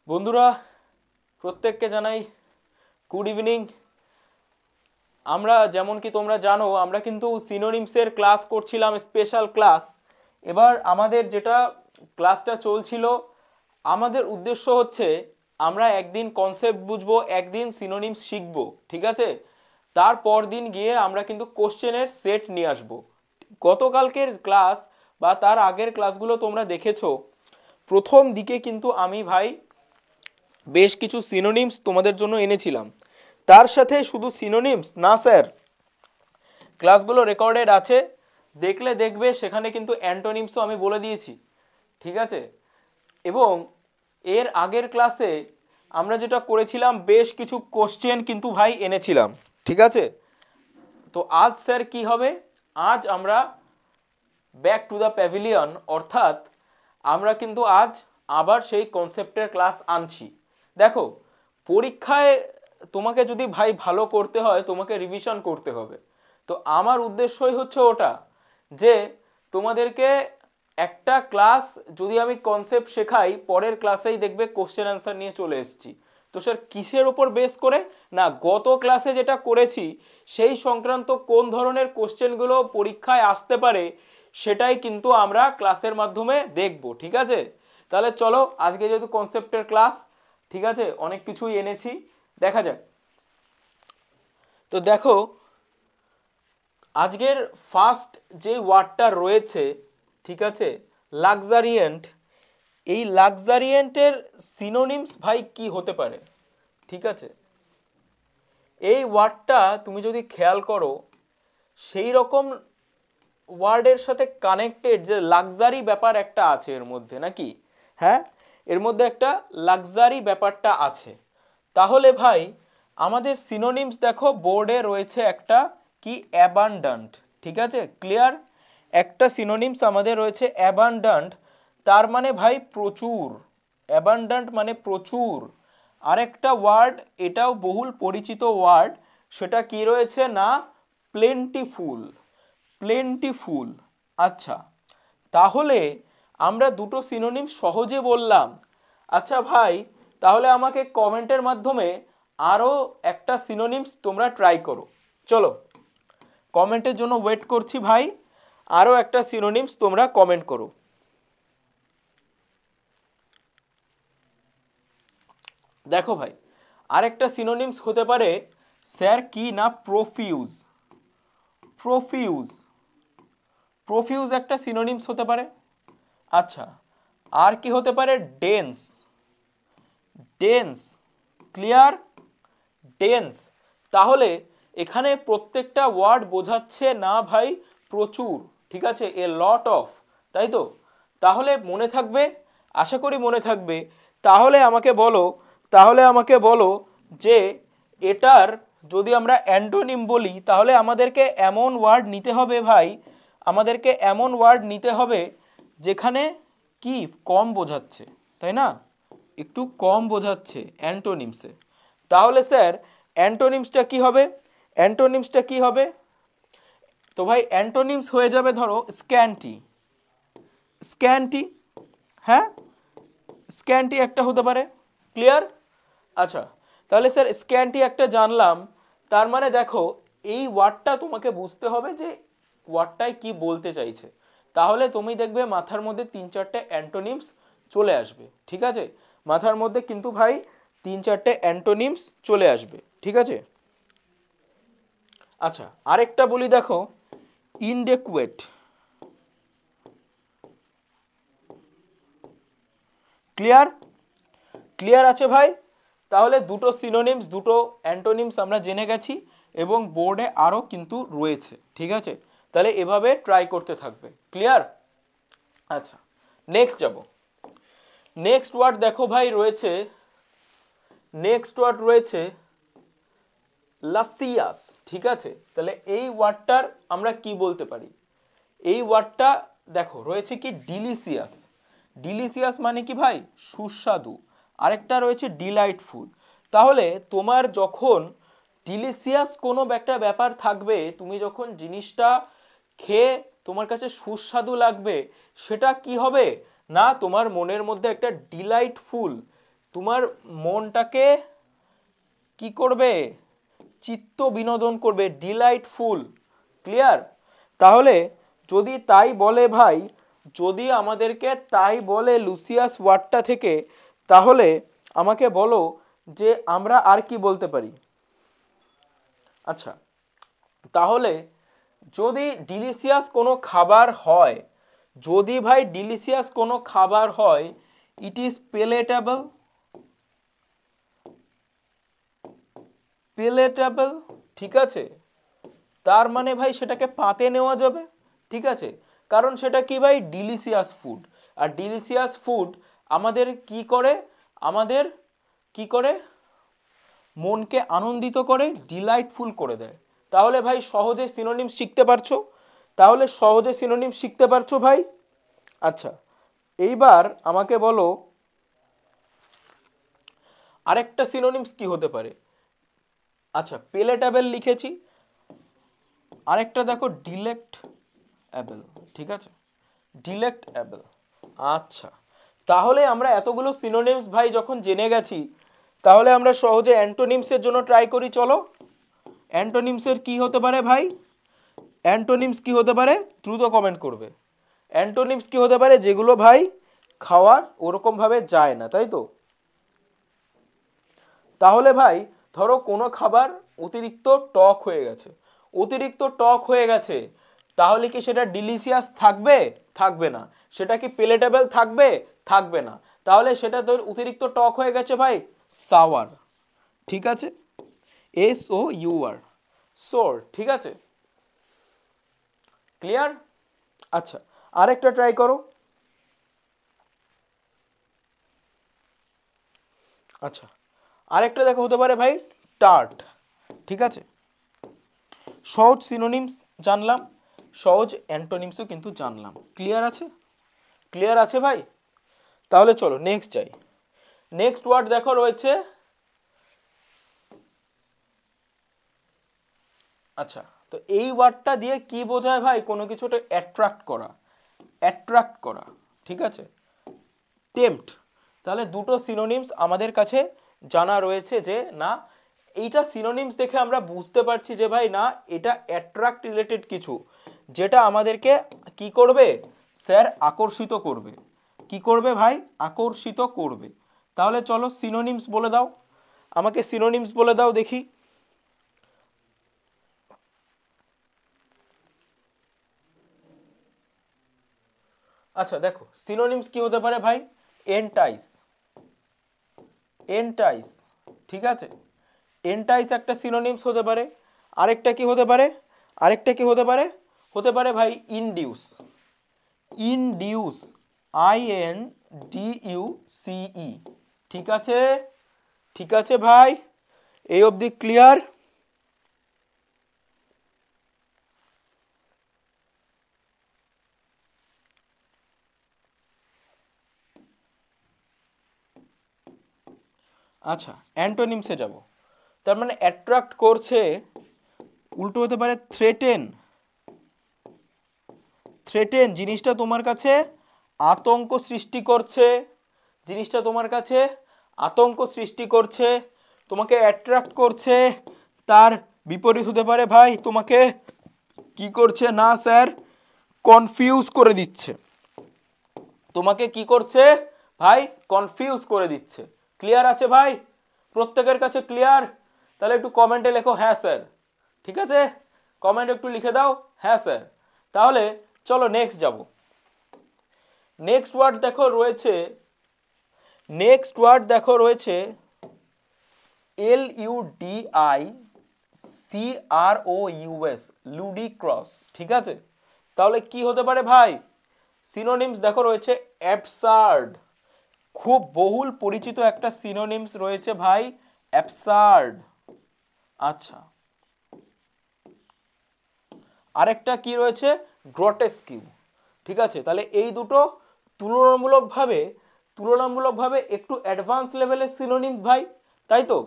বন্ধুরা প্রত্যেককে জানাই গুড ইভিনিং। আমরা যেমন কি তোমরা জানো আমরা কিন্তু সিনোনিমসের ক্লাস করছিলাম, স্পেশাল ক্লাস। এবার আমাদের যেটা ক্লাসটা চলছিল, আমাদের উদ্দেশ্য হচ্ছে আমরা একদিন কনসেপ্ট বুঝবো, একদিন সিনোনিমস শিখবো, ঠিক আছে? তারপর দিন গিয়ে আমরা কিন্তু কোশ্চেনের সেট নিয়ে আসবো। গতকালকের ক্লাস বা তার আগের ক্লাসগুলো তোমরা দেখেছো। প্রথম দিকে কিন্তু আমি ভাই বেশ কিছু সিনোনিমস তোমাদের জন্য এনেছিলাম। তার সাথে শুধু সিনোনিমস না স্যার, ক্লাসগুলো রেকর্ডেড আছে, দেখলে দেখবে সেখানে কিন্তু অ্যান্টোনিমসও আমি বলে দিয়েছি, ঠিক আছে? এবং এর আগের ক্লাসে আমরা যেটা করেছিলাম বেশ কিছু কোশ্চেন কিন্তু ভাই এনেছিলাম, ঠিক আছে? তো আজ স্যার কি হবে, আজ আমরা ব্যাক টু দ্য প্যাভিলিয়ন, অর্থাৎ আমরা কিন্তু আজ আবার সেই কনসেপ্টের ক্লাস আনছি। দেখো, পরীক্ষায় তোমাকে যদি ভাই ভালো করতে হয় তোমাকে রিভিশন করতে হবে। তো আমার উদ্দেশ্যই হচ্ছে ওটা, যে তোমাদেরকে একটা ক্লাস যদি আমি কনসেপ্ট শেখাই, পরের ক্লাসেই দেখবে কোশ্চেন অ্যান্সার নিয়ে চলে এসেছি। তো স্যার কিসের ওপর বেস করে? না, গত ক্লাসে যেটা করেছি সেই সংক্রান্ত কোন ধরনের কোশ্চেনগুলো পরীক্ষায় আসতে পারে সেটাই কিন্তু আমরা ক্লাসের মাধ্যমে দেখব, ঠিক আছে? তাহলে চলো, আজকে যেহেতু কনসেপ্টের ক্লাস, ঠিক আছে, অনেক কিছুই এনেছি, দেখা যাক। তো দেখো, আজকের ফার্স্ট যে ওয়ার্ডটা রয়েছে, ঠিক আছে, লাক্সারিয়েন্ট। এই লাক্সারিয়েন্টের সিনোনিমস ভাই কি হতে পারে, ঠিক আছে? এই ওয়ার্ডটা তুমি যদি খেয়াল করো, সেই রকম ওয়ার্ডের সাথে কানেক্টেড যে লাক্সারি ব্যাপার একটা আছে এর মধ্যে, নাকি? হ্যাঁ, এর মধ্যে একটা লাক্সারি ব্যাপারটা আছে। তাহলে ভাই আমাদের সিনোনিমস দেখো বোর্ডে রয়েছে একটা কি, অ্যাবান্ডান্ট, ঠিক আছে, ক্লিয়ার? একটা সিনোনিমস আমাদের রয়েছে অ্যাবান্ডান্ট, তার মানে ভাই প্রচুর। অ্যাবান্ডান্ট মানে প্রচুর। আরেকটা ওয়ার্ড, এটাও বহুল পরিচিত ওয়ার্ড, সেটা কি রয়েছে না, প্লেন্টিফুল। প্লেন্টিফুল। আচ্ছা, তাহলে আমরা দুটো সিনোনিম সহজে বললাম। আচ্ছা ভাই, তাহলে আমাকে কমেন্টের মাধ্যমে আরও একটা সিনোনিমস তোমরা ট্রাই করো। চলো, কমেন্টের জন্য ওয়েট করছি ভাই, আরও একটা সিনোনিমস তোমরা কমেন্ট করো। দেখো ভাই, আরেকটা সিনোনিমস হতে পারে স্যার কি না, প্রফিউজ। প্রফিউজ, প্রফিউজ একটা সিনোনিমস হতে পারে। আচ্ছা, আর কি হতে পারে, ডেন্স। Dense, clear? ডেন্স। তাহলে এখানে প্রত্যেকটা ওয়ার্ড বোঝাচ্ছে না ভাই প্রচুর, ঠিক আছে, এ লট অফ, তাই তো? তাহলে মনে থাকবে, আশা করি মনে থাকবে। তাহলে আমাকে বলো যে এটার যদি আমরা অ্যান্টোনিম বলি, তাহলে আমাদেরকে এমন ওয়ার্ড নিতে হবে ভাই, আমাদেরকে এমন ওয়ার্ড নিতে হবে যেখানে কি কম বোঝাচ্ছে, তাই না? একটু কম বোঝাচ্ছে অ্যান্টোনিমসে। তাহলে স্যার অ্যান্টোনিমসটা কি হবে? অ্যান্টোনিমসটা কি হবে? তো ভাই অ্যান্টোনিমস হয়ে যাবে ধরো স্ক্যান্টি। স্ক্যান্টি, হ্যাঁ, স্ক্যান্টি একটা হতে পারে, ক্লিয়ার? আচ্ছা, তাহলে স্যার স্ক্যান্টি একটা জানলাম, তার মানে দেখো এই ওয়ার্ডটা তোমাকে বুঝতে হবে যে ওয়ার্ডটাই কি বলতে চাইছে। তাহলে তুমি দেখবে মাথার মধ্যে 3-4টে অ্যান্টোনিমস চলে আসবে, ঠিক আছে? মাথার মধ্যে কিন্তু ভাই 3-4টে অ্যান্টোনিমস চলে আসবে, ঠিক আছে? আচ্ছা, আরেকটা বলি, দেখো ইনডেকুয়েট। ক্লিয়ার? ক্লিয়ার আছে ভাই? তাহলে দুটো সিনোনিমস, দুটো অ্যান্টোনিমস আমরা জেনে গেছি এবং বোর্ডে আরও কিন্তু রয়েছে, ঠিক আছে? তাহলে এভাবে ট্রাই করতে থাকবে, ক্লিয়ার? আচ্ছা, নেক্সট যাব। নেক্সট ওয়ার্ড দেখো ভাই রয়েছে, নেক্সট ওয়ার্ড রয়েছে লাসিয়াস, ঠিক আছে? তাহলে এই ওয়ার্ডটার আমরা কি বলতে পারি? এই ওয়ার্ডটা দেখো রয়েছে কি, ডিলিসিয়াস। ডিলিসিয়াস মানে কি ভাই, সুস্বাদু। আরেকটা রয়েছে ডিলাইটফুল। তাহলে তোমার যখন ডিলিসিয়াস কোনো একটা ব্যাপার থাকবে, তুমি যখন জিনিসটা খেয়ে তোমার কাছে সুস্বাদু লাগবে, সেটা কি হবে না, তোমার মনের মধ্যে একটা ডিলাইটফুল, তোমার মনটাকে কি করবে, চিত্ত বিনোদন করবে, ডিলাইটফুল। ক্লিয়ার? তাহলে যদি তাই বলে ভাই, যদি আমাদেরকে তাই বলে লুসিয়াস ওয়ার্ডটা থেকে, তাহলে আমাকে বলো যে আমরা আর কি বলতে পারি। আচ্ছা, তাহলে যদি ডিলিশিয়াস কোনো খাবার হয়, যদি ভাই ডিলিশিয়াস কোনো খাবার হয়, ইট ইজ পেলেটেবল, পেলেটেবল, ঠিক আছে, তার মানে ভাই সেটাকে পাতে নেওয়া যাবে, ঠিক আছে, কারণ সেটা কি ভাই, ডিলিশিয়াস ফুড। আর ডিলিশিয়াস ফুড আমাদের কি করে, আমাদের কি করে, মনকে আনন্দিত করে, ডিলাইটফুল করে দেয়। তাহলে ভাই সহজে সিনোনিমস শিখতে পারছো, তাহলে সহজে সিনোনিমস শিখতে পারছো ভাই। আচ্ছা, এইবার আমাকে বলো আরেকটা সিনোনিমস কি হতে পারে। আচ্ছা, পেলেটেবল লিখেছি, আরেকটা দেখো ডিলেক্টেবল, ঠিক আছে, ডিলেক্টেবল। আচ্ছা, তাহলে আমরা এতগুলো সিনোনিমস ভাই যখন জেনে গেছি, তাহলে আমরা সহজে অ্যান্টোনিমসের জন্য ট্রাই করি। চলো, অ্যান্টোনিমসের কি হতে পারে ভাই, অ্যান্টোনিমস কি হতে পারে, দ্রুত কমেন্ট করবে। অ্যান্টোনিমস কি হতে পারে, যেগুলো ভাই খাওয়ার ওরকম ভাবে যায় না, তাই তো। তাহলে ভাই ধরো কোনো খাবার অতিরিক্ত টক হয়ে গেছে, অতিরিক্ত টক হয়ে গেছে, তাহলে কি সেটা ডিলিশিয়াস থাকবে, থাকবে না। সেটা কি পেলেটেবল থাকবে, থাকবে না। তাহলে সেটা তো অতিরিক্ত টক হয়ে গেছে ভাই, সাওয়ার, ঠিক আছে, SOUR, সোর, ঠিক আছে, ক্লিয়ার। আচ্ছা, আরেকটা ট্রাই করো। আচ্ছা, আরেকটা দেখো হতে পারে ভাই টার্ট, ঠিক আছে। সহজ সিনোনিমস জানলাম, সহজ অ্যান্টোনিমসও কিন্তু জানলাম। ক্লিয়ার আছে, ক্লিয়ার আছে ভাই। তাহলে চলো নেক্সট যাই। নেক্সট ওয়ার্ড দেখো রয়েছে, আচ্ছা, তো এই ওয়ার্ডটা দিয়ে কি বোঝায় ভাই, কোনো কিছুটা অ্যাট্রাক্ট করা, অ্যাট্রাক্ট করা, ঠিক আছে, টেম্পট। তাহলে দুটো সিনোনিমস আমাদের কাছে জানা রয়েছে যে না, এইটা সিনোনিমস দেখে আমরা বুঝতে পারছি যে ভাই না, এটা অ্যাট্রাক্ট রিলেটেড কিছু, যেটা আমাদেরকে কি করবে স্যার, আকর্ষিত করবে। কি করবে ভাই, আকর্ষিত করবে। তাহলে চলো সিনোনিমস বলে দাও, আমাকে সিনোনিমস বলে দাও দেখি। আচ্ছা দেখো, সিনোনিমস কি হতে পারে ভাই, এন্টাইস, এন্টাইস, ঠিক আছে, এন্টাইস একটা সিনোনিমস হতে পারে। আরেকটা কি হতে পারে, আরেকটা কি হতে পারে, হতে পারে ভাই ইনডিউস, ইনডিউস, INDUCE, ঠিক আছে, ঠিক আছে ভাই, এই অবধি ক্লিয়ার। আচ্ছা, অ্যান্টোনিমসে যাব। তার মানে অ্যাট্রাক্ট করছে, উল্টো হতে পারে থ্রেটেন, থ্রেটেন জিনিসটা তোমার কাছে আতঙ্ক সৃষ্টি করছে, জিনিসটা তোমার কাছে আতঙ্ক সৃষ্টি করছে, তোমাকে অ্যাট্রাক্ট করছে। তার বিপরীত হতে পারে ভাই তোমাকে কি করছে, না স্যার, কনফিউজ করে দিচ্ছে, তোমাকে কি করছে ভাই, কনফিউজ করে দিচ্ছে। ক্লিয়ার আছে ভাই, প্রত্যেকের কাছে ক্লিয়ার? তাহলে একটু কমেন্টে লেখো হ্যাঁ স্যার, ঠিক আছে, কমেন্ট একটু লিখে দাও হ্যাঁ স্যার। তাহলে চলো নেক্সট যাব। নেক্সট ওয়ার্ড দেখো রয়েছে, নেক্সট ওয়ার্ড দেখো রয়েছে LUDICROUS, লুডিক্রস, ঠিক আছে। তাহলে কি হতে পারে ভাই, সিনোনিমস দেখো রয়েছে অ্যাবসার্ড, খুব বহুল পরিচিত একটা সিনোনিমস রয়েছে ভাই, অ্যাবসার্ড। আচ্ছা, আরেকটা কি রয়েছে, গ্রটেস্কিউ, ঠিক আছে। তাহলে এই দুটো তুলনামূলকভাবে, তুলনামূলকভাবে একটু অ্যাডভান্স লেভেলের সিনোনিমস ভাই, তাই তো,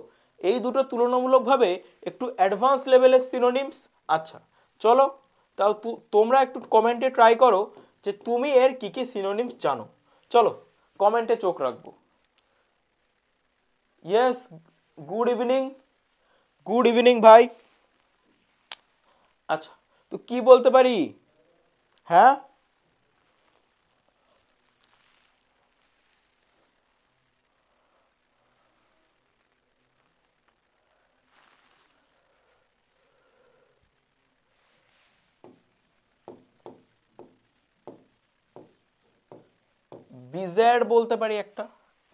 এই দুটো তুলনামূলকভাবে একটু অ্যাডভান্স লেভেলের সিনোনিমস। আচ্ছা চলো, তাও তোমরা একটু কমেন্টে ট্রাই করো যে তুমি এর কি কি সিনোনিমস জানো। চলো কমেন্টে চোখ রাখবো। Yes, good evening. Good evening ভাই। আচ্ছা, তো কি বলতে পারি? হ্যাঁ, বিজার্ড বলতে পারি একটা,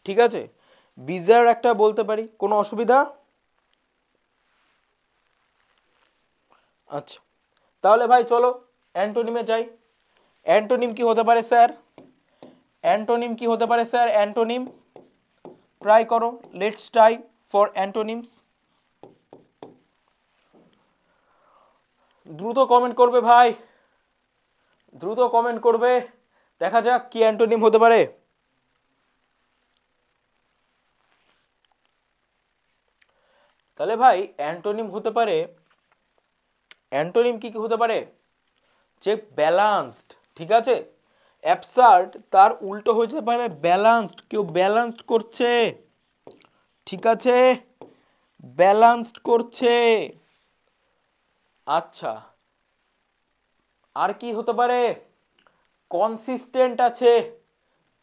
ঠিক আছে, বিজার্ড একটা বলতে পারি, কোনো অসুবিধা? আচ্ছা, তাহলে ভাই চলো অ্যান্টোনিমে যাই। অ্যান্টোনিম কি হতে পারে স্যার? অ্যান্টোনিম কি হতে পারে স্যার? অ্যান্টোনিম ট্রাই করো, লেটস ট্রাই ফর অ্যান্টোনিমস। দ্রুত কমেন্ট করবে ভাই, দ্রুত কমেন্ট করবে, দেখা যাক কি অ্যান্টোনিম হতে পারে। তাহলে ভাই অ্যান্টোনিম হতে পারে, অ্যান্টোনিম কি কি হতে পারে? যে ব্যালান্সড, ঠিক আছে, অ্যাবসার্ড তার উল্টো হয়ে যেতে পারে ব্যালান্সড, কেউ ব্যালান্সড করছে, ঠিক আছে, ব্যালান্সড করছে। আচ্ছা, আর কি হতে পারে? কনসিস্টেন্ট আছে,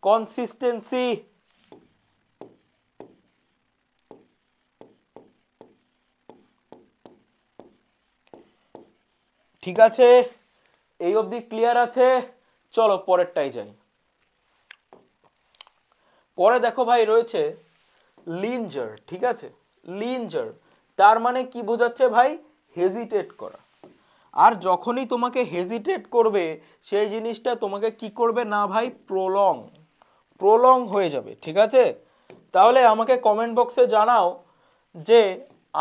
কনসিস্টেন্সি, ঠিক আছে, এই অবধি ক্লিয়ার আছে? চলো পরেরটাই যাই। পরে দেখো ভাই রয়েছে লিঞ্জার, ঠিক আছে, লিঞ্জার তার মানে কি বোঝাচ্ছে ভাই? হেজিটেট করা। আর যখনই তোমাকে হেজিটেট করবে সেই জিনিসটা তোমাকে কি করবে না ভাই? প্রলং, প্রলং হয়ে যাবে, ঠিক আছে। তাহলে আমাকে কমেন্ট বক্সে জানাও যে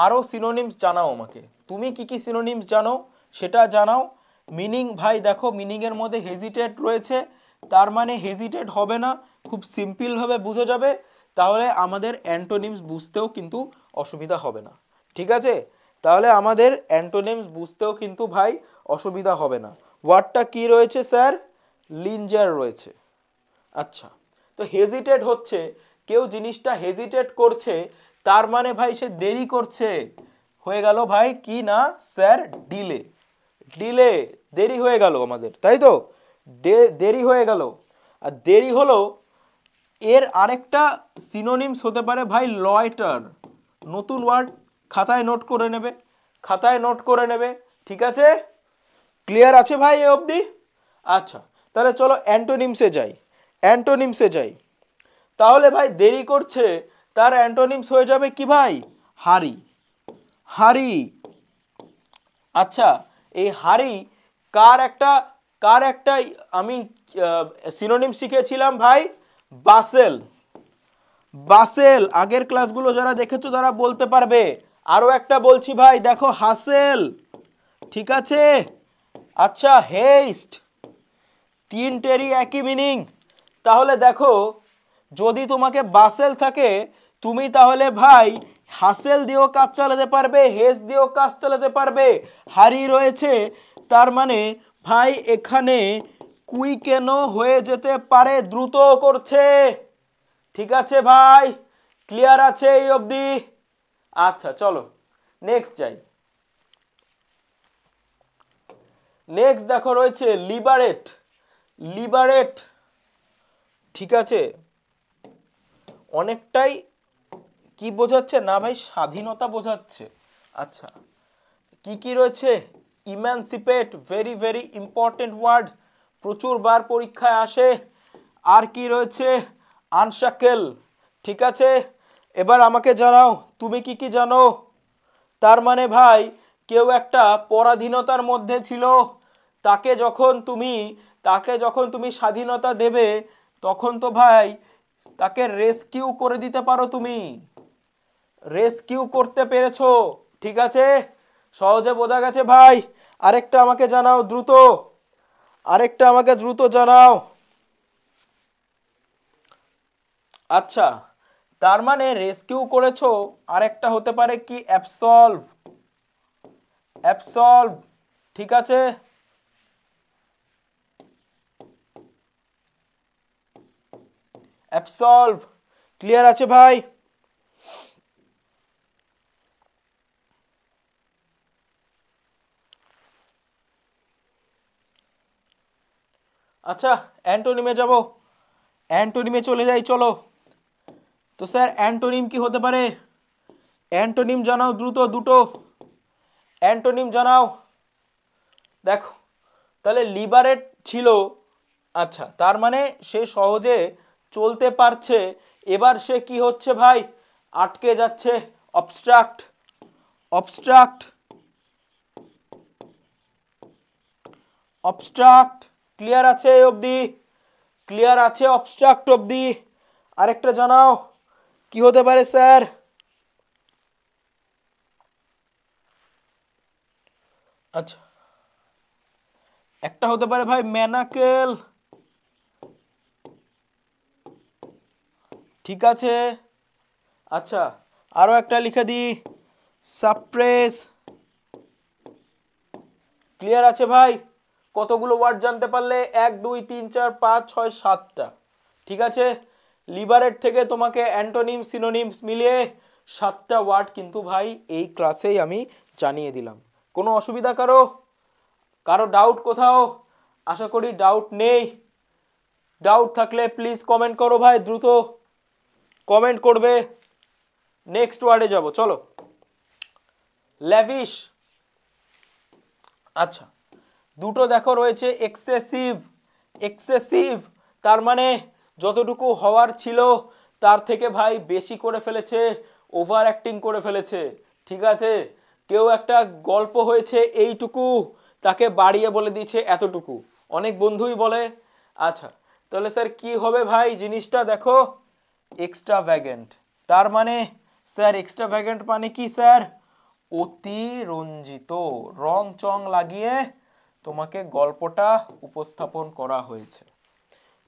আরও সিনোনিমস জানাও আমাকে, তুমি কি কি সিনোনিমস জানো সেটা জানাও। মিনিং ভাই দেখো, মিনিংয়ের মধ্যে হেজিটেট রয়েছে, তার মানে হেজিটেট হবে না, খুব সিম্পলভাবে বুঝে যাবে, তাহলে আমাদের অ্যান্টোনিমস বুঝতেও কিন্তু অসুবিধা হবে না, ঠিক আছে। তাহলে আমাদের অ্যান্টোনিমস বুঝতেও কিন্তু ভাই অসুবিধা হবে না। ওয়ার্ডটা কি রয়েছে স্যার? লিঞ্জার রয়েছে। আচ্ছা, তো হেজিটেট হচ্ছে কেউ জিনিসটা হেজিটেট করছে, তার মানে ভাই সে দেরি করছে, হয়ে গেল ভাই কি না স্যার? ডিলে, ডিলে, দেরি হয়ে গেল আমাদের, তাই তো, দেরি হয়ে গেল। আর দেরি হলো, এর আরেকটা সিনোনিমস হতে পারে ভাই লয়টার, নতুন ওয়ার্ড, খাতায় নোট করে নেবে, খাতায় নোট করে নেবে, ঠিক আছে, ক্লিয়ার আছে ভাই এ অবধি? আচ্ছা, তাহলে চলো অ্যান্টোনিমসে যাই, অ্যান্টোনিমসে যাই। তাহলে ভাই দেরি করছে, তার অ্যান্টোনিমস হয়ে যাবে কি ভাই? হারি, হারি। আচ্ছা, এই হারি কার একটা, কার একটা আমি সিনোনিম শিখেছিলাম ভাই? বাসেল, বাসেল, আগের ক্লাসগুলো যারা দেখেছো তারা বলতে পারবে। আরো একটা বলছি ভাই, দেখো হাসেল, ঠিক আছে। আচ্ছা, হেস্ট, তিনটেরই একই মিনিং। তাহলে দেখো, যদি তোমাকে বাসেল থাকে তুমি তাহলে ভাই হাসেল দিয়েও কাজ চালাতে পারবে, হেস দিয়েও কাজ চালাতে পারবে। হারি রয়েছে, তার মানে ভাই এখানে কুইকেনও হয়ে যেতে পারে, দ্রুত করছে, ঠিক আছে ভাই, ক্লিয়ার আছে এই অবধি? আচ্ছা চলো নেক্সট যাই। নেক্সট দেখো রয়েছে লিবারেট, লিবারেট, ঠিক আছে, অনেকটাই কি বোঝাচ্ছে না ভাই? স্বাধীনতা বোঝাচ্ছে। আচ্ছা, কি কি রয়েছে? ইম্যানসিপেট, ভেরি ভেরি ইম্পর্টেন্ট ওয়ার্ড, প্রচুর বার পরীক্ষায় আসে। আর কি রয়েছে? আনশাকেল, ঠিক আছে। এবার আমাকে জানাও তুমি কি কি জানো। তার মানে ভাই কেউ একটা পরাধীনতার মধ্যে ছিল, তাকে যখন তুমি, তাকে যখন তুমি স্বাধীনতা দেবে তখন তো ভাই তাকে রেস্কিউ করে দিতে পারো তুমি, রেস্কিউ করতে পেরেছো, ঠিক আছে, সহজে বোঝা গেছে ভাই। আরেকটা আমাকে জানাও দ্রুত, আরেকটা আমাকে দ্রুত জানাও। আচ্ছা, তার মানে রেস্কিউ করেছো, আরেকটা হতে পারে কি? অ্যাবসলভ, অ্যাবসলভ, ঠিক আছে, অ্যাবসলভ, ক্লিয়ার আছে ভাই? আচ্ছা অ্যান্টোনিমে যাব, অ্যান্টোনিমে চলে যাই চলো। তো স্যার অ্যান্টোনিম কি হতে পারে? অ্যান্টোনিম জানাও দ্রুত, দুটো অ্যান্টোনিম জানাও। দেখো তাহলে লিবারেট ছিল, আচ্ছা তার মানে সে সহজে চলতে পারছে। এবার সে কি হচ্ছে ভাই? আটকে যাচ্ছে, অবস্ট্রাক্ট, অবস্ট্রাক্ট, অবস্ট্রাক্ট। ক্লিয়ার আছে এই অবধি? ক্লিয়ার আছে অবস্ট্রাক্ট অবধি? আরেকটা জানাও কি হতে পারে স্যার? আচ্ছা একটা হতে পারে ভাই ম্যানাকেল, ঠিক আছে। আচ্ছা আরো একটা লিখে দিই, সাপ্রেস। ক্লিয়ার আছে ভাই? কতগুলো ওয়ার্ড জানতে পারলে? 1 2 3 4 5 6 7টা, ঠিক আছে। লিবারেট থেকে তোমাকে অ্যান্টোনিম সিনোনিমস মিলিয়ে 7টা ওয়ার্ড কিন্তু ভাই এই ক্লাসেই আমি জানিয়ে দিলাম। কোনো অসুবিধা কারো? কারো ডাউট কোথাও? আশা করি ডাউট নেই। ডাউট থাকলে প্লিজ কমেন্ট করো ভাই, দ্রুত কমেন্ট করবে। নেক্সট ওয়ার্ডে যাব চলো, ল্যাভিশ। আচ্ছা দুটো দেখো রয়েছে, এক্সেসিভ, এক্সেসিভ তার মানে যতটুকু হওয়ার ছিল তার থেকে ভাই বেশি করে ফেলেছে, ওভার অ্যাক্টিং করে ফেলেছে, ঠিক আছে। কেউ একটা গল্প হয়েছে এইটুকু, তাকে বাড়িয়ে বলে দিয়েছে এতটুকু, অনেক বন্ধুই বলে। আচ্ছা তাহলে স্যার কি হবে ভাই জিনিসটা? দেখো এক্সট্রাভ্যাগেন্ট, তার মানে স্যার এক্সট্রাভ্যাগেন্ট মানে কি স্যার? অতিরঞ্জিত, রং চং লাগিয়ে তোমাকে গল্পটা উপস্থাপন করা হয়েছে,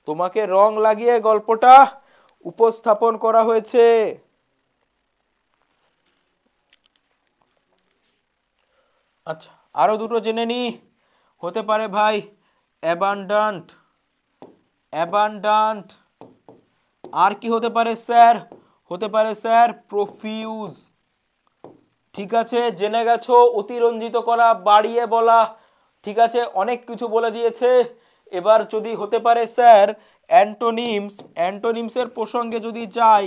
তোমাকে রং লাগিয়ে গল্পটা উপস্থাপন করা হয়েছে। আচ্ছা আরো দুটো জেনে নি, হতে পারে ভাই অ্যাবান্ডান্ট, অ্যাবান্ডান্ট। আর কি হতে পারে স্যার? হতে পারে স্যার প্রফিউজ, ঠিক আছে। জেনে গেছো অতিরঞ্জিত করা, বাড়িয়ে বলা, ঠিক আছে, অনেক কিছু বলে দিয়েছে। এবার যদি হতে পারে স্যার অ্যান্টোনিমস, অ্যান্টোনিমসের প্রসঙ্গে যদি যাই,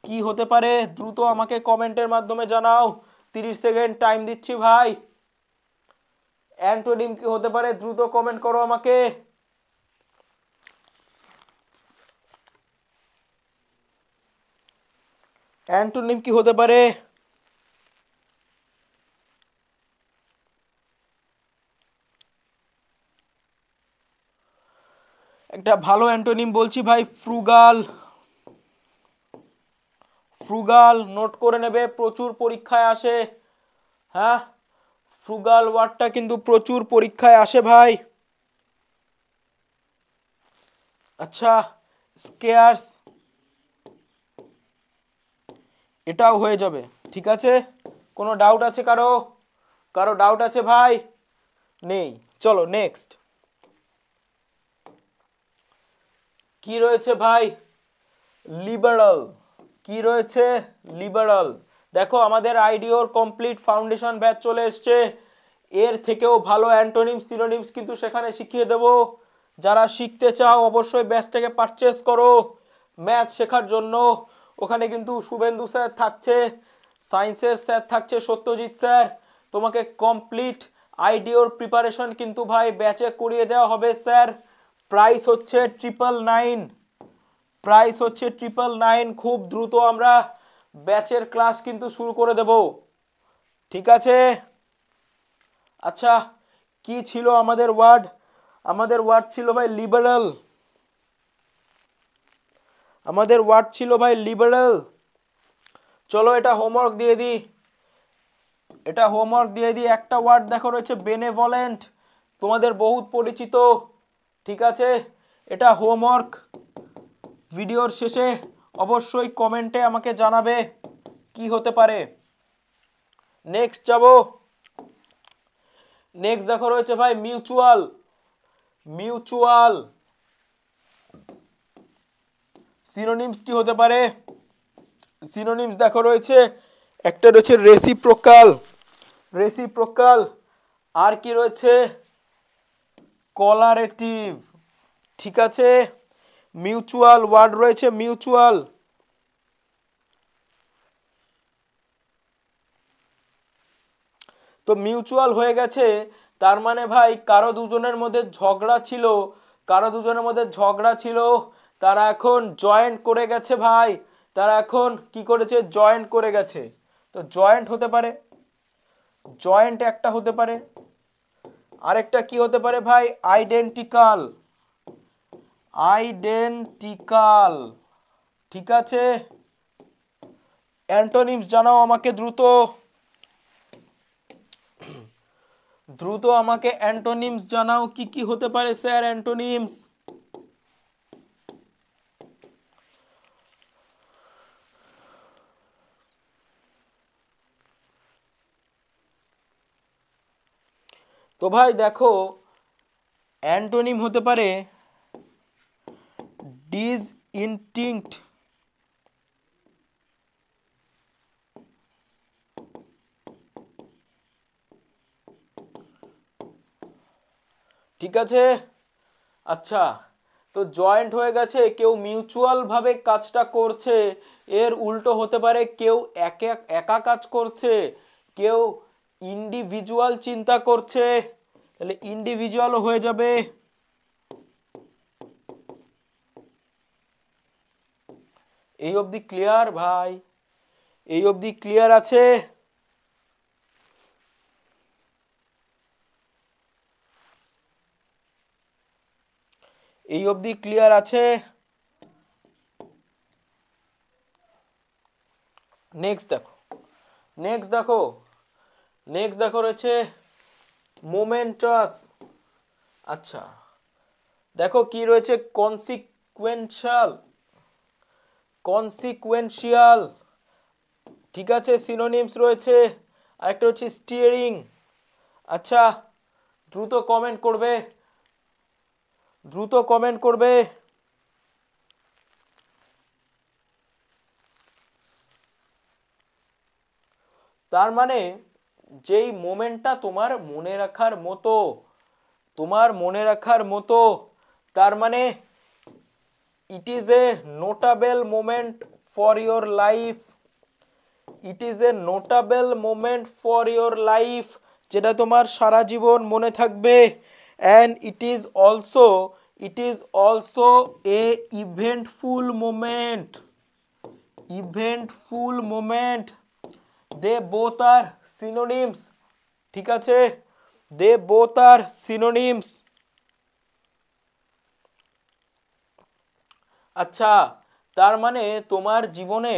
কি হতে পারে দ্রুত আমাকে কমেন্টের মাধ্যমে জানাও, 30 সেকেন্ড টাইম দিচ্ছি ভাই। অ্যান্টোনিম কি হতে পারে দ্রুত কমেন্ট করো আমাকে। অ্যান্টোনিম কি হতে পারে? একটা ভালো অ্যান্টোনিম বলছি ভাই, ফ্রুগাল, ফ্রুগাল নোট করে নেবে, প্রচুর পরীক্ষায় আসে। হ্যাঁ ফ্রুগাল ওয়ার্ডটা কিন্তু প্রচুর পরীক্ষায় আসে ভাই। আচ্ছা স্কেয়ার্স, এটাও হয়ে যাবে, ঠিক আছে। কোনো ডাউট আছে কারো? কারো ডাউট আছে ভাই? নেই, চলো নেক্সট। কি রয়েছে ভাই? লিবারাল। কি রয়েছে? লিবারাল। দেখো আমাদের আইডিওর কমপ্লিট ফাউন্ডেশন ব্যাচ চলে এসছে, এর থেকেও ভালো অ্যান্টোনিম সিনোনিমস কিন্তু সেখানে শিখিয়ে দেব। যারা শিখতে চাও অবশ্যই ব্যাচটাকে পারচেস করো ম্যাথ শেখার জন্য। ওখানে কিন্তু শুভেন্দু স্যার থাকছে, সায়েন্সের স্যার থাকছে সত্যজিৎ স্যার, তোমাকে কমপ্লিট আইডিওর প্রিপারেশন কিন্তু ভাই ব্যাচে করিয়ে দেওয়া হবে স্যার। প্রাইস হচ্ছে 999, প্রাইস হচ্ছে 999। খুব দ্রুত আমরা ব্যাচের ক্লাস কিন্তু শুরু করে দেব, ঠিক আছে। আচ্ছা কি ছিল আমাদের ওয়ার্ড? আমাদের ওয়ার্ড ছিল ভাই লিবারাল, আমাদের ওয়ার্ড ছিল ভাই লিবারাল। চলো এটা হোমওয়ার্ক দিয়ে দিই, এটা হোমওয়ার্ক দিয়ে দিই। একটা ওয়ার্ড দেখো রয়েছে বেনেভলেন্ট, তোমাদের বহুত পরিচিত, ঠিক আছে। এটা হোমওয়ার্ক, ভিডিওর শেষে অবশ্যই কমেন্টে আমাকে জানাবে কি হতে পারে। নেক্সট যাব, নেক্সট দেখো রয়েছে ভাই মিউচুয়াল, মিউচুয়াল সিনোনিমস কি হতে পারে? সিনোনিমস দেখো রয়েছে, একটা রয়েছে রেসিপ্রোকাল, রেসিপ্রোকাল। আর কি রয়েছে? কলারেটিভ, ঠিক আছে, মিউচুয়াল ওয়ার্ড রয়েছে মিউচুয়াল। তো মিউচুয়াল হয়ে গেছে, তার মানে ভাই কারো দুজনের মধ্যে ঝগড়া ছিল, কারো দুজনের মধ্যে ঝগড়া ছিল, তারা এখন জয়েন্ট করে গেছে ভাই, তারা এখন কি করেছে, জয়েন্ট করে গেছে। তো জয়েন্ট হতে পারে, জয়েন্ট একটা হতে পারে, আরেকটা কি হতে পারে ভাই, আইডেন্টিক্যাল, আইডেন্টিক্যাল। ঠিক আছে, অ্যান্টোনিমস জানাও আমাকে দ্রুত, দ্রুত আমাকে অ্যান্টোনিমস জানাও, কি কি হতে পারে স্যার অ্যান্টোনিমস। তো ভাই দেখো, অ্যান্টোনিম হতে পারে ডিসইনটিংক্ট, ঠিক আছে। আচ্ছা, তো জয়েন্ট হয়ে গেছে, কেউ মিউচুয়াল ভাবে কাজটা করছে, এর উল্টো হতে পারে কেউ একা কাজ করছে, কেউ ইন্ডিভিজুয়াল চিন্তা করছে, তাহলে ইন্ডিভিজুয়ালও হয়ে যাবে। এই অবধি ক্লিয়ার ভাই, এই অবধি ক্লিয়ার আছে? এই অবধি ক্লিয়ার আছে? নেক্সট দেখো, নেক্সট দেখো, নেক্সট দেখো রয়েছে মোমেন্টাস। আচ্ছা দেখো কি রয়েছে, কনসিকুয়েন্শিয়াল, কনসিকুয়েন্শিয়াল, ঠিক আছে, সিনোনিমস রয়েছে, আরেকটা হচ্ছে স্টিয়ারিং। আচ্ছা দ্রুত কমেন্ট করবে, দ্রুত কমেন্ট করবে। তার মানে যেই মোমেন্টটা তোমার মনে রাখার মতো, তোমার মনে রাখার মতো, তার মানে it is a notable moment for your life, it is a notable moment for your life, যেটা তোমার সারা জীবন মনে থাকবে। And it is also, it is also a eventful moment, eventful moment. They both are synonyms, ঠিক আছে, দে both are synonyms. আচ্ছা তার মানে তোমার জীবনে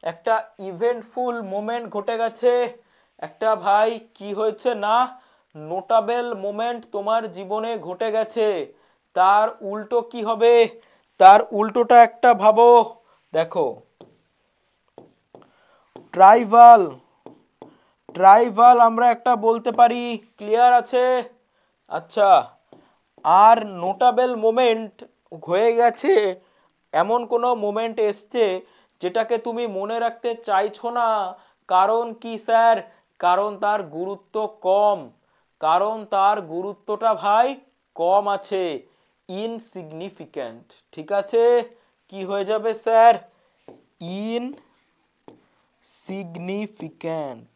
একটা ইভেন্টফুল মোমেন্ট ঘটে গেছে, একটা ভাই কি হয়েছে না, নোটেবল মোমেন্ট তোমার জীবনে ঘটে গেছে। তার উল্টো কি হবে, তার উল্টোটা একটা ভাবো, দেখো ট্রাইভাল, ট্রাইভাল আমরা একটা বলতে পারি, ক্লিয়ার আছে? আচ্ছা, আর নোটেবল মোমেন্ট হয়ে গেছে, এমন কোনো মোমেন্ট এসছে যেটাকে তুমি মনে রাখতে চাইছো না, কারণ কি স্যার, কারণ তার গুরুত্ব কম, কারণ তার গুরুত্বটা ভাই কম আছে, ইনসিগনিফিক্যান্ট, ঠিক আছে, কি হয়ে যাবে স্যার, ইনসিগনিফিক্যান্ট।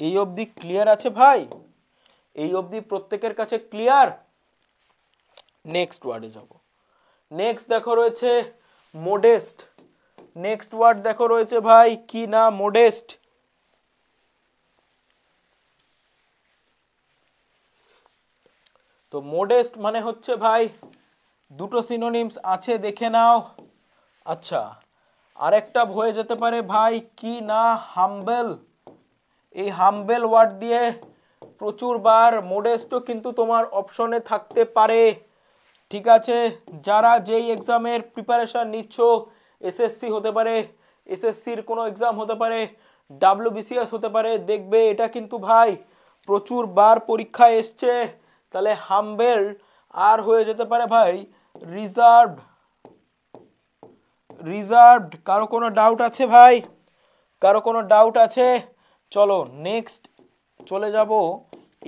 এই অবধি ক্লিয়ার আছে ভাই? এই অবধি প্রত্যেকের কাছে ক্লিয়ার? নেক্সট ওয়ার্ডে যাব। নেক্সট দেখো রয়েছে মোডেস্ট, নেক্সট ওয়ার্ড দেখো রয়েছে ভাই কি না, মোডেস্ট। তো মোডেস্ট মানে হচ্ছে ভাই, দুটো সিনোনিমস আছে দেখে নাও। আচ্ছা আরেকটা হয়ে যেতে পারে ভাই কি না, হাম্বেল। এই হাম্বেল ওয়ার্ড দিয়ে প্রচুর বার মোডেস্টও কিন্তু তোমার অপশনে থাকতে পারে, ঠিক আছে। যারা যেই এক্সামের প্রিপারেশন নিচ্ছ, এসএসসি হতে পারে, এসএসসির কোনো এক্সাম হতে পারে, ডাব্লিউবিসিএস হতে পারে, দেখবে এটা কিন্তু ভাই প্রচুর বার পরীক্ষায় এসছে। তাহলে হাম্বেল আর হয়ে যেতে পারে ভাই রিজার্ভড, রিজার্ভড। কারো কোনো ডাউট আছে ভাই, কারো কোনো ডাউট আছে? চলো নেক্সট চলে যাব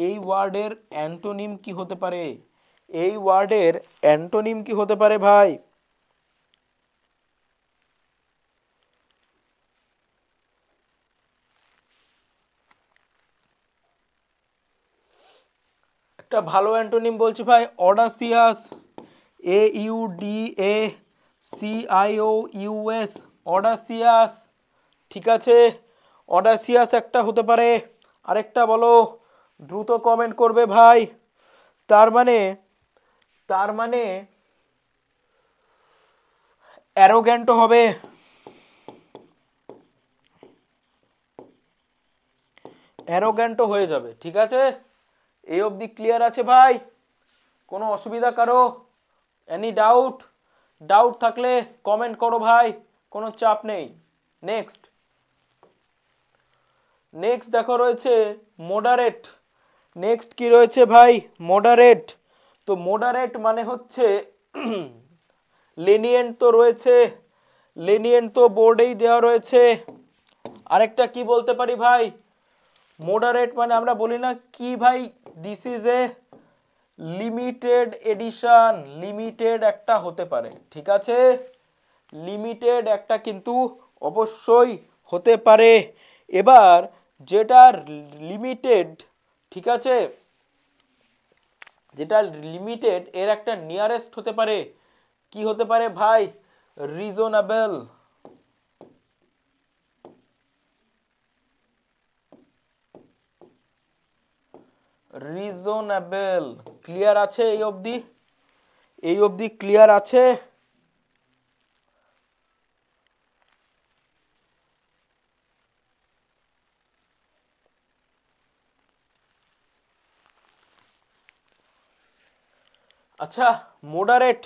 এই ওয়ার্ডের অ্যান্টোনিম কি হতে পারে? এই ওয়ার্ডের অ্যান্টোনিম কি হতে পারে ভাই? একটা ভালো অ্যান্টোনিম বলছি ভাই, অডাসিয়াস। AUDACIOUS, audacious. ঠিক আছে, অডাসিয়াস একটা হতে পারে। আরেকটা বলো, দ্রুত কমেন্ট করবে ভাই। তার মানে অ্যারোগ্যান্টও হবে। অ্যারোগ্যান্টও হয়ে যাবে। ঠিক আছে, এই অবধি ক্লিয়ার আছে ভাই? কোনো অসুবিধা কারো? এনি ডাউট থাকলে কমেন্ট করো ভাই, কোনো চাপ নেই। নেক্সট দেখো রয়েছে মডারেট। নেক্সট কি রয়েছে ভাই? মডারেট। তো মডারেট মানে হচ্ছে লেনিয়েন্ট তো রয়েছে, লেনিয়েন্ট তো বোর্ডেই দেওয়া রয়েছে। আরেকটা কি বলতে পারি ভাই? মডারেট মানে আমরা বলি না কি ভাই, this is a limited edition. Limited একটা হতে পারে। ঠিক আছে, লিমিটেড একটা কিন্তু অবশ্যই হতে পারে। এবার যেটা লিমিটেড, ঠিক আছে, যেটা লিমিটেড এর একটা নিয়ারেস্ট হতে পারে। কি হতে পারে ভাই? রিজনেবল। রিজনেবল। ক্লিয়ার আছে এই অবধি? এই অবধি ক্লিয়ার আছে? আচ্ছা, মডারেট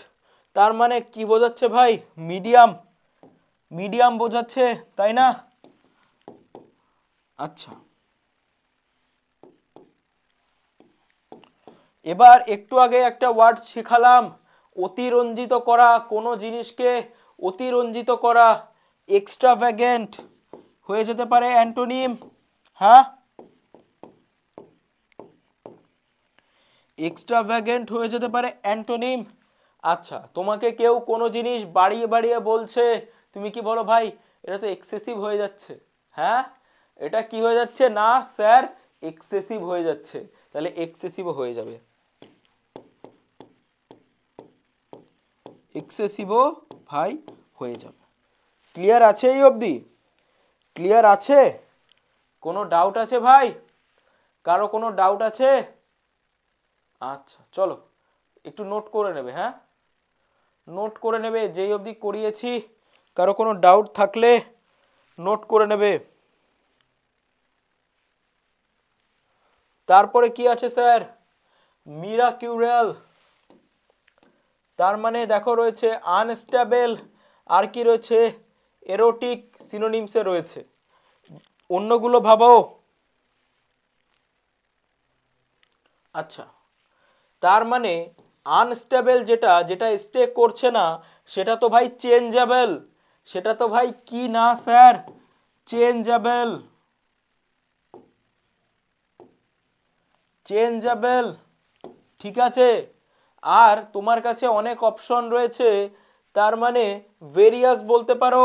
তার মানে কি বোঝাচ্ছে ভাই? মিডিয়াম। মিডিয়াম বোঝাচ্ছে, তাই না? আচ্ছা, এবার একটু আগে একটা ওয়ার্ড শেখালাম, অতিরঞ্জিত করা, কোনো জিনিসকে অতিরঞ্জিত করা। এক্সট্রাভ্যাগেন্ট হয়ে যেতে পারে অ্যান্টোনিম। হ্যাঁ, এক্সট্রাভ্যাগেন্ট হয়ে যেতে পারে অ্যান্টোনিম। আচ্ছা, তোমাকে কেউ কোনো জিনিস বাড়িয়ে বাড়িয়ে বলছে, তুমি কি বলো ভাই এটা তো এক্সেসিভ হয়ে যাচ্ছে? হ্যাঁ, এটা কি হয়ে যাচ্ছে? না স্যার, এক্সেসিভ হয়ে যাচ্ছে। তাহলে এক্সেসিভও হয়ে যাবে, এক্সেসিভও ভাই হয়ে যাবে। ক্লিয়ার আছে এই অবধি? ক্লিয়ার আছে? কোনো ডাউট আছে ভাই? কারো কোনো ডাউট আছে? আচ্ছা চলো, একটু নোট করে নেবে। হ্যাঁ, নোট করে নেবে যেই অবধি করিয়েছি। কারো কোনো ডাউট থাকলে নোট করে নেবে। তারপরে কি আছে স্যার? মিরাকিউরাল। তার মানে দেখো রয়েছে আনস্টেবল, আর কি রয়েছে? এরোটিক সিনোনিমসে রয়েছে। অন্যগুলো ভাবো। আচ্ছা, তার মানে আনস্টেবল যেটা যেটা স্টে করছে না, সেটা তো ভাই চেঞ্জেবল। সেটা তো ভাই কি না স্যার? চেঞ্জেবল। চেঞ্জেবল। ঠিক আছে, আর তোমার কাছে অনেক অপশন রয়েছে, তার মানে ভেরিয়াস বলতে পারো।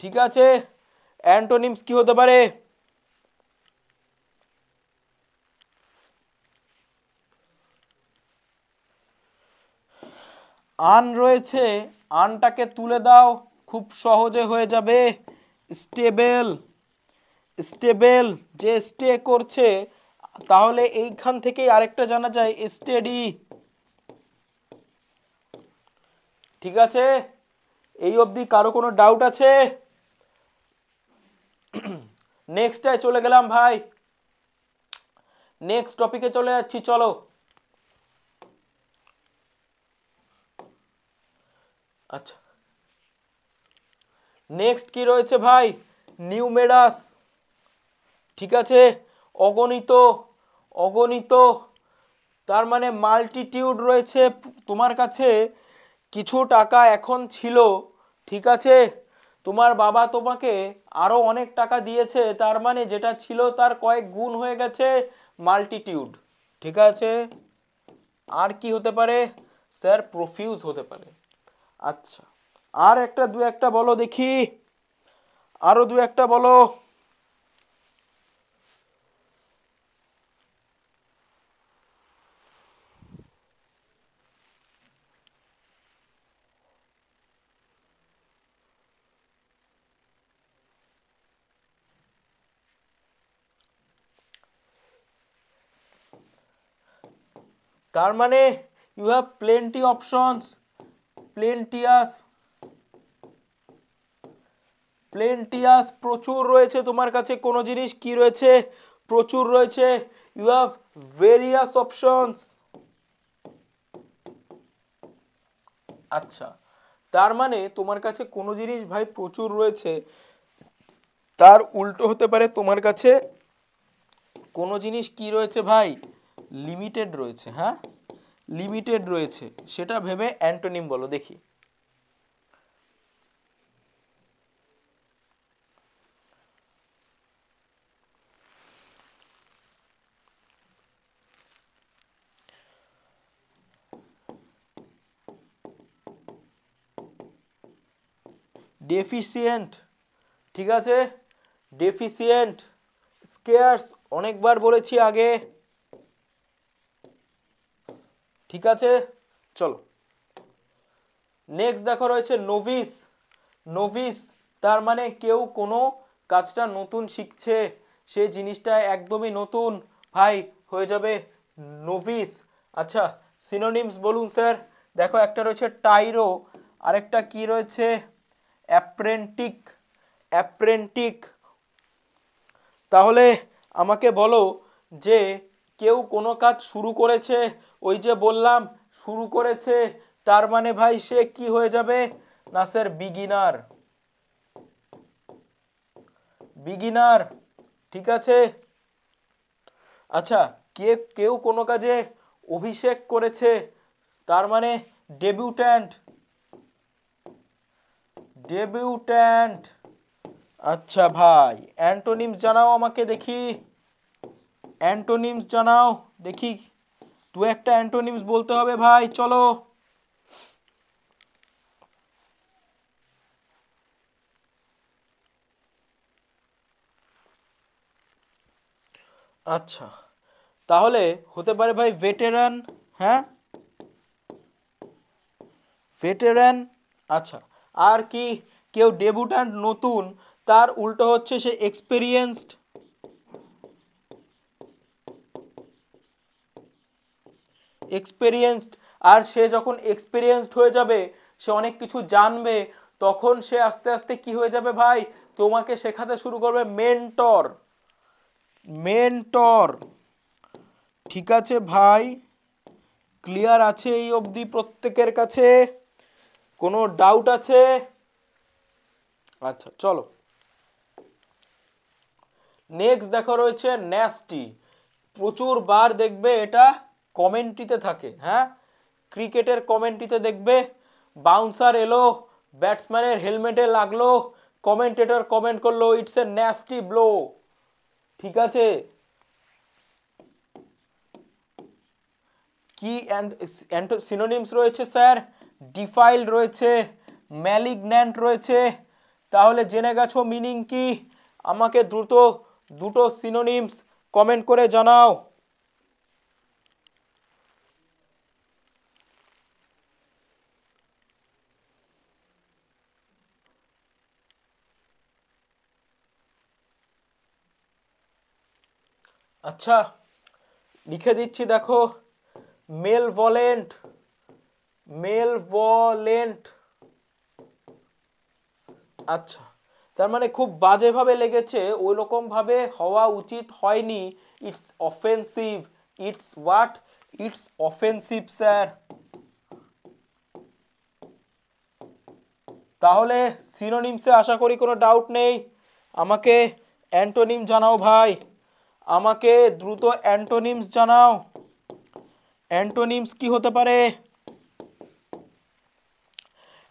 ঠিক আছে, অ্যান্টোনিমস কি হতে পারে? আন রয়েছে, আনটাকে তুলে দাও, খুব সহজে হয়ে যাবে। স্টেবল। স্টেবল যে স্টে করছে, তাহলে এইখান থেকেই আরেকটা জানা যায়, স্টেডি। ঠিক আছে, এই অবধি কারো কোনো ডাউট আছে? নেক্সটটায় চলে গেলাম ভাই, নেক্সট টপিকে চলে যাচ্ছি, চলো। আচ্ছা, নেক্সট কি রয়েছে ভাই? নিউমেরাস। ঠিক আছে, অগণিত। অগণিত তার মানে মাল্টিটিউড রয়েছে। তোমার কাছে কিছু টাকা এখন ছিল, ঠিক আছে, তোমার বাবা তোমাকে আরো অনেক টাকা দিয়েছে, তার মানে যেটা ছিল তার কয়েক গুণ হয়ে গেছে, মাল্টিটিউড। ঠিক আছে, আর কি হতে পারে স্যার? প্রফিউজ হতে পারে। আচ্ছা, আর একটা দু একটা বলো দেখি, আরো দু একটা বলো। তার মানে ইউ হ্যাভ প্লেন্টি অপশনস, প্লেন্টিয়াস, প্লেন্টিয়াস প্রচুর রয়েছে তোমার কাছে। কোনো জিনিস কি রয়েছে? প্রচুর রয়েছে। You have various options. আচ্ছা, তার মানে তোমার কাছে কোনো জিনিস ভাই প্রচুর রয়েছে, তার উল্টো হতে পারে তোমার কাছে কোনো জিনিস কি রয়েছে ভাই? লিমিটেড রয়েছে। হ্যাঁ, লিমিটেড রয়েছে, সেটা ভেবে অ্যান্টোনিম বলো দেখি। ডেফিসিয়েন্ট, ঠিক আছে, ডেফিসিয়েন্ট। স্কেয়ার্স অনেকবার বলেছি আগে। ঠিক আছে, চলো নেক্সট দেখো রয়েছে নোভিস। নোভিস তার মানে কেউ কোনো কাজটা নতুন শিখছে, সে জিনিসটা একদমই নতুন, ভাই হয়ে যাবে নোভিস। আচ্ছা, সিনোনিমস বলুন স্যার। দেখো একটা রয়েছে টাইরো, আরেকটা কি রয়েছে? অ্যাপ্রেন্টিক। অ্যাপ্রেন্টিক। তাহলে আমাকে বলো যে কেউ কোনো কাজ শুরু করেছে, ওই যে বললাম শুরু করেছে, তার মানে ভাই সে কি হয়ে যাবে? না স্যার, বিগিনার। বিগিনার, ঠিক আছে। আচ্ছা, কেউ কোনো কাজে অভিষেক করেছে, তার মানে ডেবিউট্যান্ট। ডেবিউট্যান্ট। আচ্ছা ভাই, অ্যান্টোনিমস জানাও আমাকে দেখি, অ্যান্টোনিমস জানাও দেখি। দু একটা অ্যান্টোনিমস বলতে হবে ভাই, চলো। আচ্ছা, তাহলে হতে পারে ভাই ভেটেরান। হ্যাঁ, ভেটেরান। আচ্ছা, আর কি? কেউ ডেবিউট্যান্ট নতুন, তার উল্টো হচ্ছে সে এক্সপেরিয়েন্সড। এক্সপেরিয়েন্সড, আর সে যখন এক্সপেরিয়েন্সড হয়ে যাবে, সে অনেক কিছু জানবে, তখন সে আস্তে আস্তে কি হয়ে যাবে ভাই? তোমাকে শেখাতে শুরু করবে, মেন্টর। মেন্টর, ঠিক আছে ভাই। ক্লিয়ার আছে এই অবধি প্রত্যেকের কাছে? কোনো ডাউট আছে? আচ্ছা চলো, নেক্সট দেখো রয়েছে ন্যাস্টি। প্রচুর বার দেখবে এটা কমেন্ট্রিতে থাকে। হ্যাঁ, ক্রিকেটের কমেন্ট্রিতে দেখবে বাউন্সার এলো, ব্যাটসম্যানের হেলমেটে লাগলো, কমেন্টেটর কমেন্ট করলো ইটস এ ন্যাস্টি ব্লো। ঠিক আছে, কি সিনোনিমস রয়েছে স্যার? ডিফাইলড রয়েছে, ম্যালিগন্যান্ট রয়েছে। তাহলে জেনে গেছো মিনিং কি? আমাকে দ্রুত দুটো সিনোনিমস কমেন্ট করে জানাও। আচ্ছা, লিখে দিচ্ছি দেখো, মেলভলেন্ট। মেলভলেন্ট। আচ্ছা, তার মানে খুব বাজেভাবে লেগেছে, ওই রকম ভাবে হওয়া উচিত হয়নি। It's offensive. It's what? It's offensive sir. তাহলে সিনোনিমসে আশা করি কোনো ডাউট নেই। আমাকে অ্যান্টোনিম জানাও ভাই, আমাকে দ্রুত অ্যান্টোনিমস জানাও। অ্যান্টোনিমস কি হতে পারে?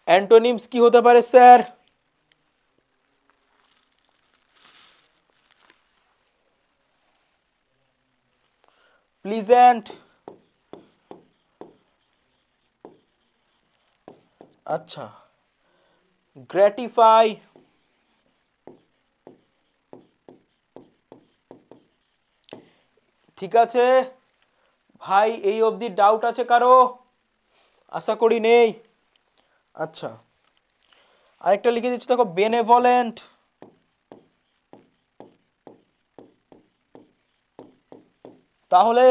অ্যান্টোনিমস কি হতে পারে স্যার? প্লিজেন্ট, আচ্ছা, গ্র্যাটিফাই, ঠিক আছে ভাই, এই অবধি ডাউট আছে কারো? আশা করি নেই। আচ্ছা, আরেকটা লিখে দিচ্ছি দেখো, বেনেভলেন্ট, তাহলে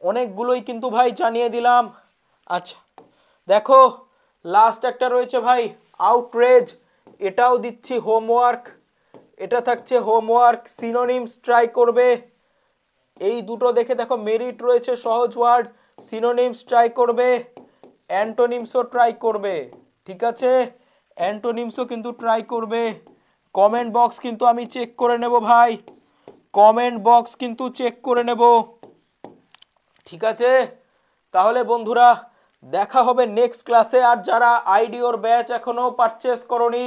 অনেকগুলোই কিন্তু ভাই জানিয়ে দিলাম। আচ্ছা দেখো, লাস্ট একটা রয়েছে ভাই, আউটরেজ, এটাও দিচ্ছি হোমওয়ার্ক, এটা থাকছে হোমওয়ার্ক, সিনোনিমস ট্রাই করবে। এই দুটো দেখে দেখো, মেরিট রয়েছে সহজ ওয়ার্ড, সিনোনিমস ট্রাই করবে, অ্যান্টোনিমসও ট্রাই করবে, ঠিক আছে, অ্যান্টোনিমসও কিন্তু ট্রাই করবে। কমেন্ট বক্স কিন্তু আমি চেক করে নেব ভাই, কমেন্ট বক্স কিন্তু চেক করে নেব, ঠিক আছে। তাহলে বন্ধুরা দেখা হবে নেক্সট ক্লাসে। আর যারা আইডিওর ব্যাচ এখনো পারচেস করনি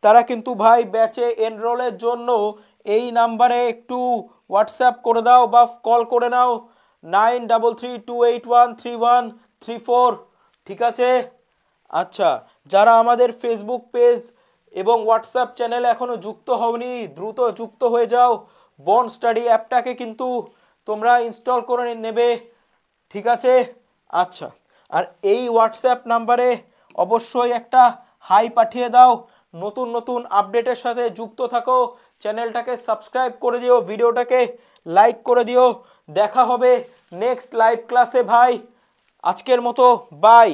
তারা কিন্তু ভাই ব্যাচে এনরোলের জন্য এই নাম্বারে একটু হোয়াটসঅ্যাপ করে দাও বা কল করে নাও, 9332813134, ঠিক আছে। আচ্ছা, যারা আমাদের ফেসবুক পেজ এবং হোয়াটসঅ্যাপ চ্যানেলে এখনো যুক্ত হওনি দ্রুত যুক্ত হয়ে যাও, বন্ড স্টাডি অ্যাপটাকে কিন্তু তোমরা ইনস্টল করে নেবে, ঠিক আছে। আচ্ছা, আর এই হোয়াটসঅ্যাপ নাম্বারে অবশ্যই একটা হাই পাঠিয়ে দাও, নতুন নতুন আপডেটের সাথে যুক্ত থাকো, চ্যানেলটাকে সাবস্ক্রাইব করে দিও, ভিডিওটাকে লাইক করে দিও। দেখা হবে নেক্সট লাইভ ক্লাসে ভাই, আজকের মতো বাই।